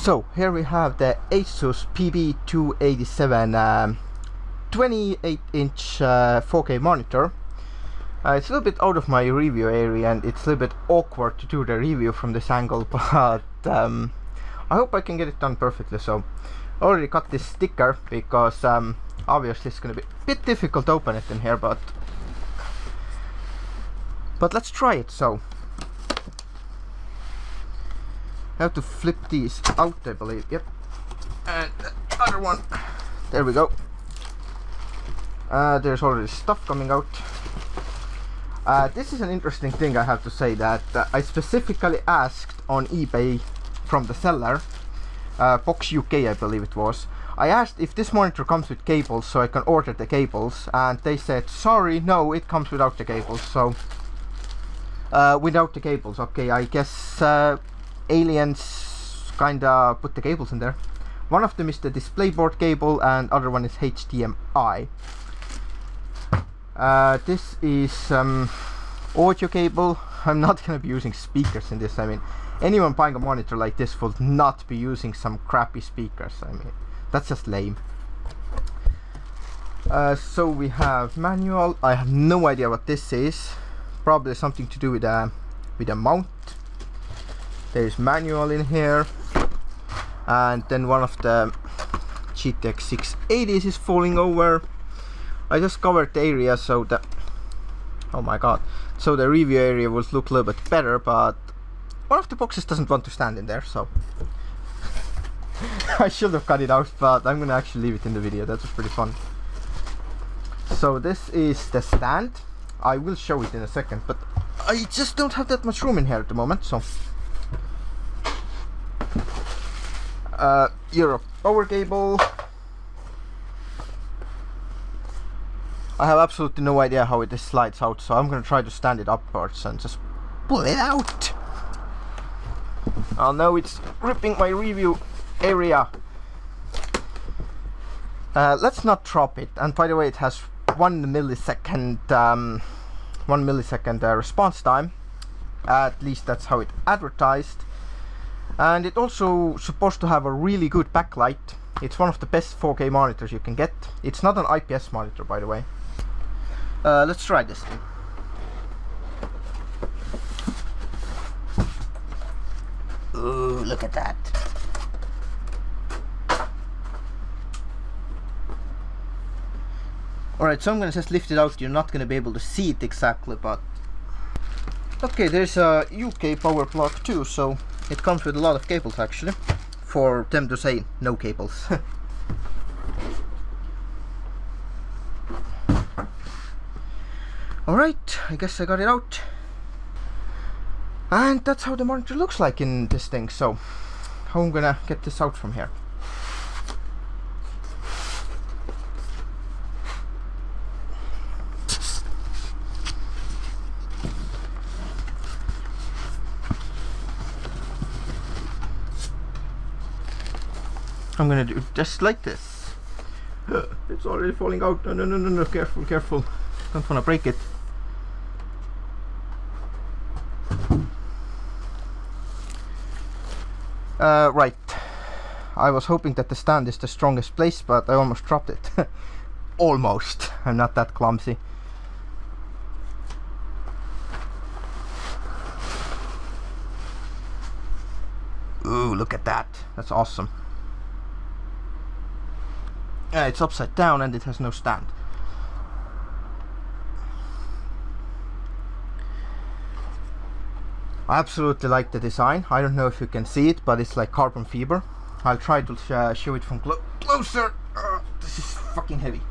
So here we have the Asus PB287 28-inch 4K monitor. It's a little bit out of my review area and it's a little bit awkward to do the review from this angle, but I hope I can get it done perfectly. So I already cut this sticker because obviously it's going to be a bit difficult to open it in here, but let's try it. So I have to flip these out, I believe. Yep. And the other one, there we go. There's already stuff coming out. This is an interesting thing, I have to say, that I specifically asked on eBay from the seller, Box UK I believe it was. I asked if this monitor comes with cables so I can order the cables, and they said sorry, no, it comes without the cables. So without the cables, okay, I guess aliens kinda put the cables in there. One of them is the DisplayBoard cable and other one is HDMI. This is audio cable. I'm not gonna be using speakers in this. I mean, anyone buying a monitor like this will not be using some crappy speakers. I mean, that's just lame. So we have manual. I have no idea what this is. Probably something to do with a mount. There's manual in here, and then one of the GTX 680s is falling over. I just covered the area so that, oh my god, so the review area will look a little bit better, but one of the boxes doesn't want to stand in there, so I should have cut it out, but I'm gonna actually leave it in the video. That was pretty fun. So this is the stand. I will show it in a second, but I just don't have that much room in here at the moment, so your power cable. I have absolutely no idea how it slides out, so I'm gonna try to stand it upwards and just pull it out. Oh no, it's ripping my review area. Let's not drop it. And by the way, it has 1 millisecond response time. At least that's how it advertised. And it also supposed to have a really good backlight. It's one of the best 4K monitors you can get. It's not an IPS monitor, by the way. Let's try this thing. Ooh, look at that. Alright, so I'm gonna just lift it out. You're not gonna be able to see it exactly, but okay, there's a UK power plug too, so it comes with a lot of cables actually, for them to say no cables. Alright, I guess I got it out. And that's how the monitor looks like in this thing. So how I'm gonna get this out from here. I'm gonna do just like this. It's already falling out. No, careful, careful. Don't wanna break it. Right. I was hoping that the stand is the strongest place, but I almost dropped it. Almost. I'm not that clumsy. Ooh, look at that. That's awesome. It's upside down and it has no stand. I absolutely like the design. I don't know if you can see it, but it's like carbon fiber. I'll try to show it from closer. This is fucking heavy.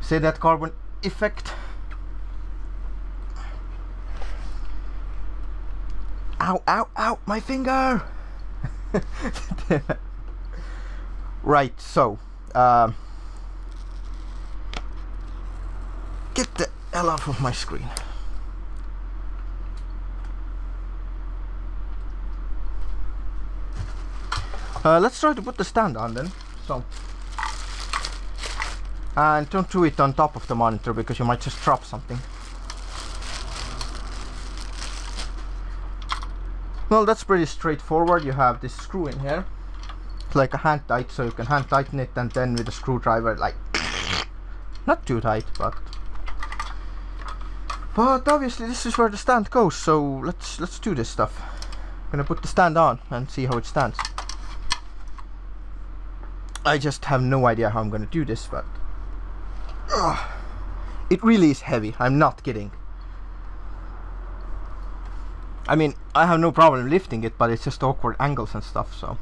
See that carbon effect? Ow, ow, ow, my finger! Right, so get the hell off of my screen. Let's try to put the stand on then. So, and don't do it on top of the monitor because you might just drop something. Well, that's pretty straightforward. You have this screw in here. It's like a hand tight, so you can hand tighten it, and then with a screwdriver, like, not too tight, but obviously this is where the stand goes, so let's do this stuff. I'm gonna put the stand on and see how it stands. I just have no idea how I'm gonna do this, but it really is heavy. I'm not kidding. I mean, I have no problem lifting it, but it's just awkward angles and stuff, so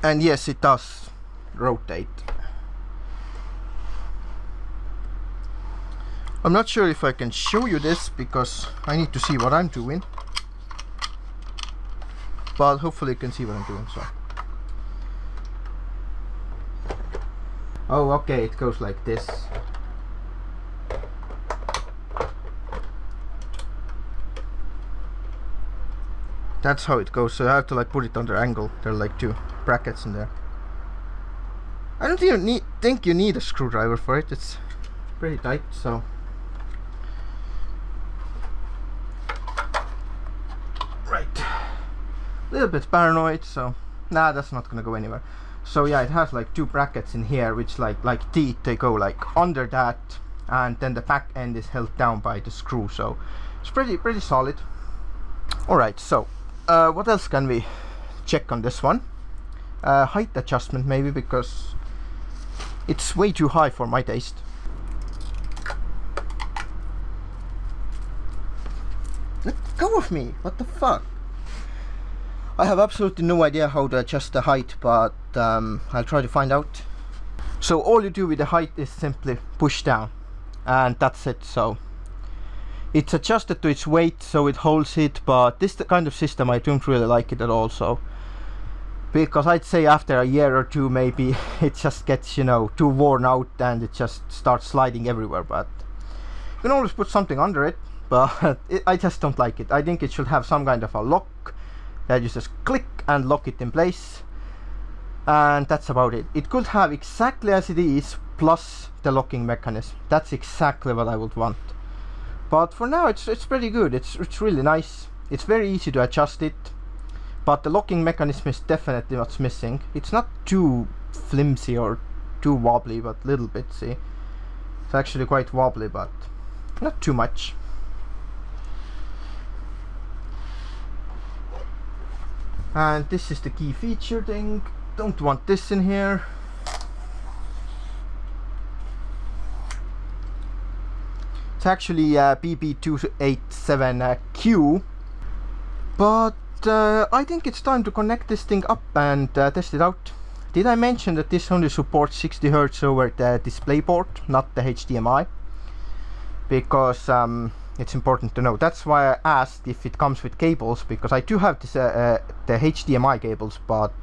and yes, it does rotate. I'm not sure if I can show you this because I need to see what I'm doing, but hopefully you can see what I'm doing. So, oh, okay, it goes like this. That's how it goes. So I have to like put it under angle. There are like two brackets in there. I don't even think you need a screwdriver for it. It's pretty tight, so right. A little bit paranoid, so nah, that's not gonna go anywhere. So yeah, it has like two brackets in here, which like teeth, they go like under that, and then the back end is held down by the screw. So it's pretty solid. All right, so what else can we check on this one? Height adjustment maybe, because it's way too high for my taste. Let go of me! What the fuck? I have absolutely no idea how to adjust the height, but I'll try to find out. So all you do with the height is simply push down, and that's it. So it's adjusted to its weight, so it holds it, but this kind of system I don't really like it at all. So because I'd say after a year or two maybe it just gets, you know, too worn out and it just starts sliding everywhere. But you can always put something under it, but I just don't like it. I think it should have some kind of a lock that you just click and lock it in place, and that's about it. It could have exactly as it is plus the locking mechanism. That's exactly what I would want. But for now it's pretty good. It's really nice. It's very easy to adjust it, but the locking mechanism is definitely what's missing. It's not too flimsy or too wobbly, but a little bit. See, it's actually quite wobbly, but not too much. And this is the key feature thing. Don't want this in here. It's actually PB287Q, but I think it's time to connect this thing up and test it out. Did I mention that this only supports 60 Hz over the display port, not the HDMI? Because it's important to know. That's why I asked if it comes with cables, because I do have this, the HDMI cables, but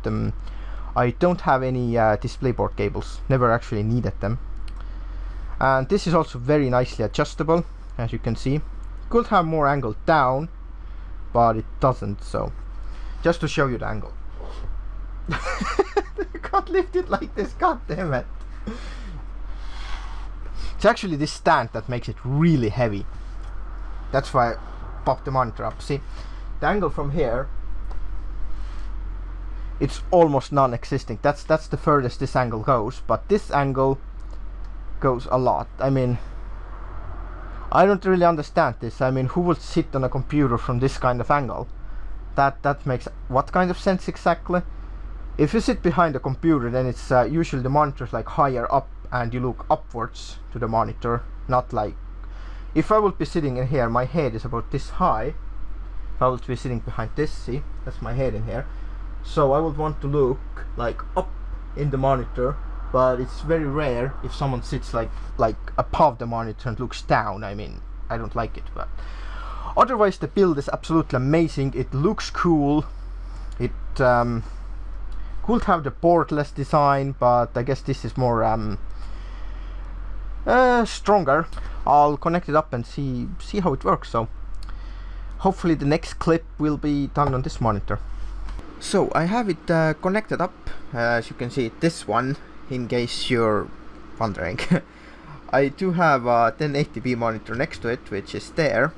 I don't have any DisplayPort cables. Never actually needed them. And this is also very nicely adjustable, as you can see. Could have more angle down, but it doesn't. So just to show you the angle. You can't lift it like this, god damn it. It's actually this stand that makes it really heavy. That's why I popped the monitor up. See, the angle from here, it's almost non-existent. That's the furthest this angle goes, but this angle goes a lot. I mean, I don't really understand this. I mean, who would sit on a computer from this kind of angle? That makes what kind of sense exactly? If you sit behind a computer, then it's usually the monitor's like higher up and you look upwards to the monitor, not like, if I would be sitting in here, my head is about this high. If I would be sitting behind this, see, that's my head in here, so I would want to look like up in the monitor. But it's very rare if someone sits like above the monitor and looks down. I mean, I don't like it, but otherwise the build is absolutely amazing. It looks cool. It could have the portless design, but I guess this is more stronger. I'll connect it up and see how it works. So hopefully the next clip will be done on this monitor. So I have it connected up. As you can see, this one in case you're wondering. I do have a 1080p monitor next to it, which is there.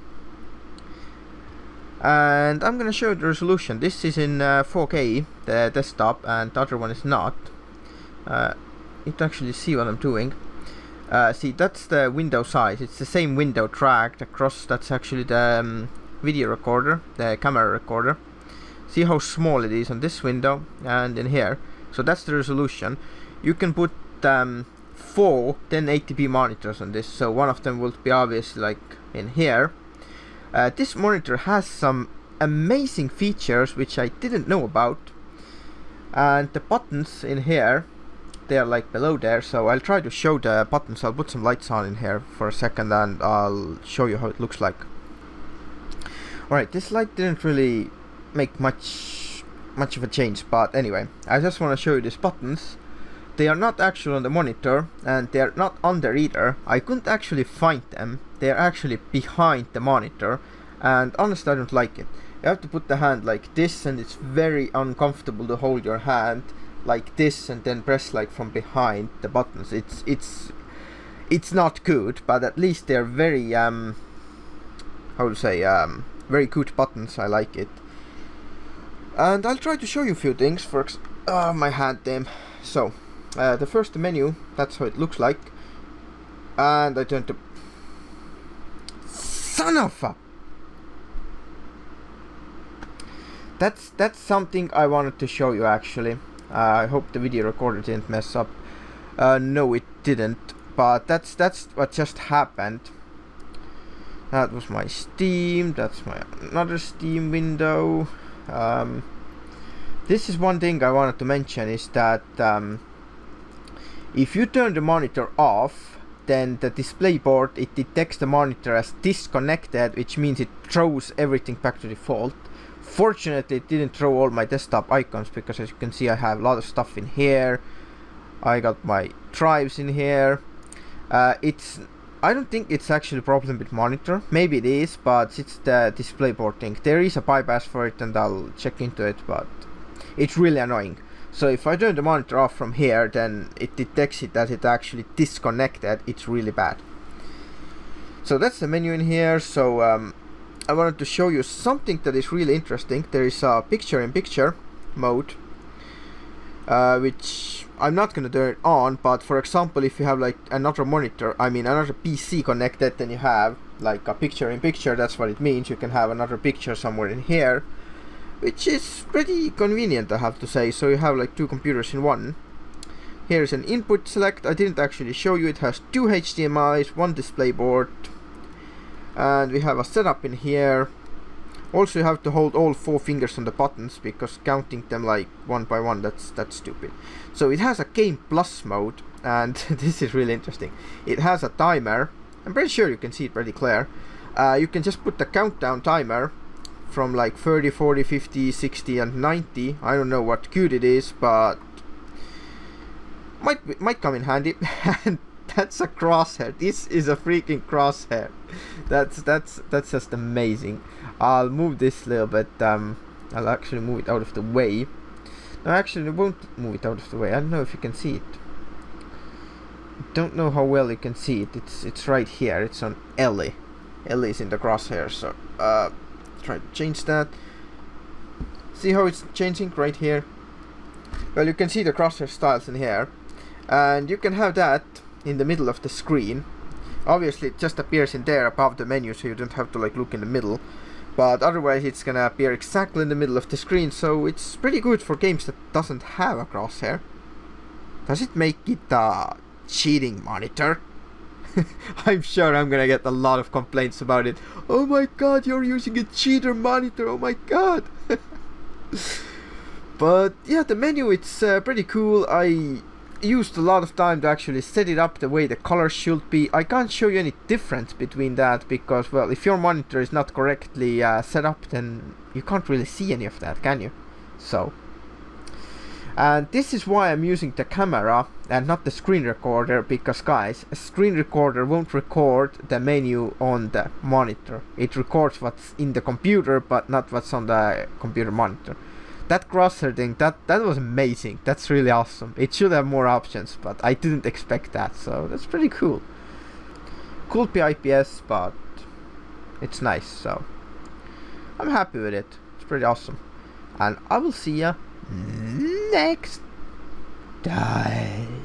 And I'm gonna show the resolution. This is in 4K, the desktop, and the other one is not. You can actually see what I'm doing. See, that's the window size. It's the same window tracked across. That's actually the video recorder, the camera recorder. See how small it is on this window and in here. So that's the resolution. You can put 4 1080p monitors on this, so one of them will be obviously like in here. This monitor has some amazing features which I didn't know about, and the buttons in here, they are like below there, so I'll try to show the buttons. I'll put some lights on in here for a second and I'll show you how it looks like. Alright, this light didn't really make much of a change, but anyway, I just want to show you these buttons. They are not actually on the monitor, and they are not under either. I couldn't actually find them. They are actually behind the monitor, and honestly I don't like it. You have to put the hand like this, and it's very uncomfortable to hold your hand like this and then press like from behind the buttons. It's not good, but at least they're very how to say, very good buttons. I like it. And I'll try to show you a few things. For my hand then. So the first menu, that's how it looks like. And I turn to... Son of a... That's something I wanted to show you actually. I hope the video recorder didn't mess up. No, it didn't. But that's what just happened. That was my Steam. That's my another Steam window. This is one thing I wanted to mention, is that if you turn the monitor off, then the display board, it detects the monitor as disconnected, which means it throws everything back to default. Fortunately, it didn't throw all my desktop icons, because as you can see I have a lot of stuff in here. I got my drives in here. I don't think it's actually a problem with monitor. Maybe it is, but it's the display board thing. There is a bypass for it and I'll check into it, but it's really annoying. So if I turn the monitor off from here, then it detects it that it actually disconnected. It's really bad. So that's the menu in here. So I wanted to show you something that is really interesting. There is a picture-in-picture mode, which I'm not gonna turn it on, but for example, if you have like another monitor, another PC connected, then you have like a picture-in-picture. That's what it means. You can have another picture somewhere in here, which is pretty convenient, I have to say. So you have like 2 computers in one. Here's an input select. I didn't actually show you. It has 2 HDMIs, 1 display board, and we have a setup in here. Also, you have to hold all 4 fingers on the buttons, because counting them like one by one, that's stupid. So it has a Game Plus mode, and this is really interesting. It has a timer. I'm pretty sure you can see it pretty clear. You can just put the countdown timer from like 30, 40, 50, 60 and 90. I don't know what cute it is, but might come in handy. And that's a crosshair. This is a freaking crosshair. That's just amazing. I'll move this a little bit. I'll actually move it out of the way. No, actually I won't move it out of the way. I don't know if you can see it. Don't know how well you can see it. It's right here. It's on Ellie. Ellie is in the crosshair. So try to change that. See how it's changing right here? Well, you can see the crosshair styles in here, and you can have that in the middle of the screen. Obviously it just appears in there above the menu, so you don't have to like look in the middle, but otherwise it's gonna appear exactly in the middle of the screen. So it's pretty good for games that doesn't have a crosshair. Does it make it a cheating monitor? I'm sure I'm gonna get a lot of complaints about it. Oh my god, you're using a cheater monitor, oh my god. But yeah, the menu, it's pretty cool. I used a lot of time to actually set it up the way the colors should be. I can't show you any difference between that, because, well, if your monitor is not correctly set up, then you can't really see any of that, can you? So, and this is why I'm using the camera and not the screen recorder, because guys, a screen recorder won't record the menu on the monitor. It records what's in the computer, but not what's on the computer monitor. that crosshair thing, that was amazing. That's really awesome. It should have more options, but I didn't expect that, so that's pretty cool. Cool IPS, but it's nice, so I'm happy with it. It's pretty awesome. And I will see ya next time.